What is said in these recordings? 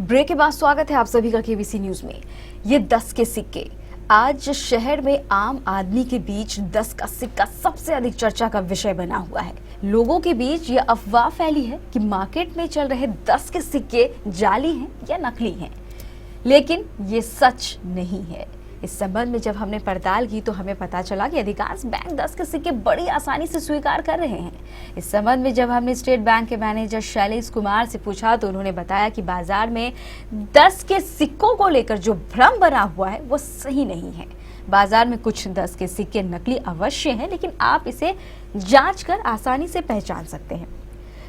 Break के बाद स्वागत है आप सभी का केबीसी न्यूज में। ये 10 के सिक्के आज शहर में आम आदमी के बीच 10 का सिक्का सबसे अधिक चर्चा का विषय बना हुआ है। लोगों के बीच ये अफवाह फैली है कि मार्केट में चल रहे 10 के सिक्के जाली हैं या नकली हैं, लेकिन ये सच नहीं है। इस संबंध में जब हमने पड़ताल की तो हमें पता चला कि अधिकांश बैंक 10 के सिक्के बड़ी आसानी से स्वीकार कर रहे हैं। इस संबंध में जब हमने स्टेट बैंक के मैनेजर शैलेश कुमार से पूछा तो उन्होंने बताया कि बाजार में 10 के सिक्कों को लेकर जो भ्रम बना हुआ है वो सही नहीं है। बाजार में कुछ 10 के सिक्के नकली अवश्य हैं, लेकिन आप इसे जांच कर आसानी से पहचान सकते हैं।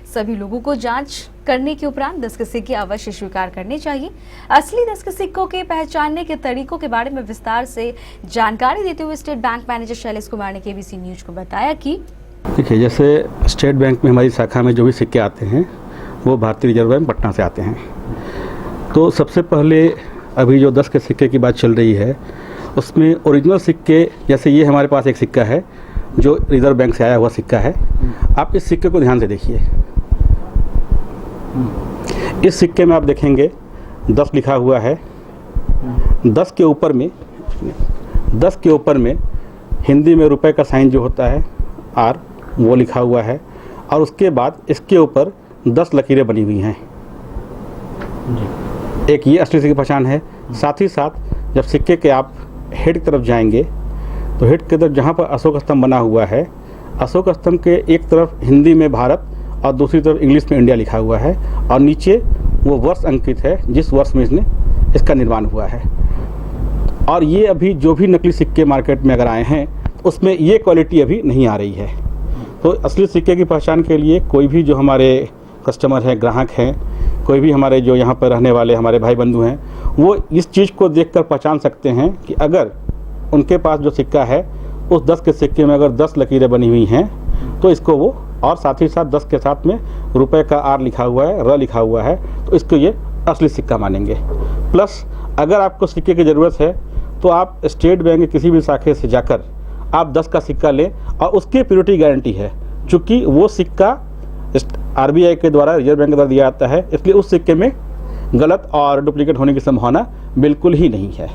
सभी लोगों को जांच करने के उपरांत 10 के सिक्के अवश्य स्वीकार करने चाहिए। असली 10 के सिक्कों के पहचानने के तरीकों के बारे में विस्तार से जानकारी देते हुए state bank manager Shailesh Kumar ने केबीसी न्यूज को बताया कि देखिए, जैसे स्टेट बैंक में हमारी शाखा में जो भी सिक्के आते हैं वो भारतीय रिजर्व बैंक पटना से आते हैं। तो सबसे पहले अभी जो 10 के सिक्के की बात चल रही है उसमें ओरिजिनल सिक्के, जैसे ये हमारे पास एक सिक्का है जो रिजर्व बैंक से आया हुआ सिक्का है। आप इस सिक्के को ध्यान से देखिए। इस सिक्के में आप देखेंगे 10 लिखा हुआ है। 10 के ऊपर में हिंदी में रुपए का साइन जो होता है आर, वो लिखा हुआ है और उसके बाद इसके ऊपर 10 लकीरें बनी हुई हैं। एक ये असली सिक्के की पहचान है। साथ ही साथ जब सिक्के के आप हेड की तरफ जाएंगे तो हेड की तरफ जहाँ पर अशोक स्तंभ बना हुआ है, अशोक स्तंभ के एक तरफ हिंदी में भारत और दूसरी तरफ इंग्लिश में इंडिया लिखा हुआ है और नीचे वो वर्ष अंकित है जिस वर्ष में इसका निर्माण हुआ है। और ये अभी जो भी नकली सिक्के मार्केट में अगर आए हैं तो उसमें ये क्वालिटी अभी नहीं आ रही है। तो असली सिक्के की पहचान के लिए कोई भी जो हमारे कस्टमर हैं, ग्राहक हैं, कोई भी हमारे जो यहाँ पर रहने वाले हमारे भाई बंधु हैं, वो इस चीज़ को देखकर पहचान सकते हैं कि अगर उनके पास जो सिक्का है उस 10 के सिक्के में अगर 10 लकीरें बनी हुई हैं तो इसको वो, और साथ ही साथ 10 के साथ में रुपए का आर लिखा हुआ है, र लिखा हुआ है, तो इसको ये असली सिक्का मानेंगे। प्लस अगर आपको सिक्के की ज़रूरत है तो आप स्टेट बैंक के किसी भी शाखे से जाकर आप 10 का सिक्का लें और उसकी प्योरिटी गारंटी है। चूँकि वो सिक्का आरबीआई के द्वारा, रिजर्व बैंक के द्वारा दिया जाता है, इसलिए उस सिक्के में गलत और डुप्लीकेट होने की संभावना बिल्कुल ही नहीं है।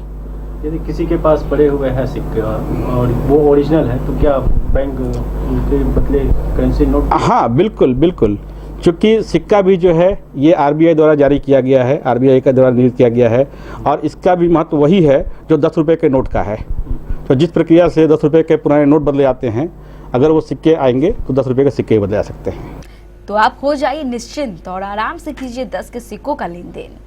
यदि किसी के पास पड़े हुए हैं सिक्के और वो ओरिजिनल है तो क्या बैंक उनके बदले करेंसी नोट? हाँ, बिल्कुल। चूँकि सिक्का भी जो है ये आरबीआई द्वारा जारी किया गया है, आरबीआई के द्वारा निर्मित किया गया है और इसका भी महत्व वही है जो 10 रुपये के नोट का है। तो जिस प्रक्रिया से 10 रुपये के पुराने नोट बदले जाते हैं, अगर वो सिक्के आएंगे तो 10 रुपये के सिक्के ही बदले जा सकते हैं। तो आप हो जाइए निश्चिंत और आराम से कीजिए 10 के सिक्कों का लेन देन।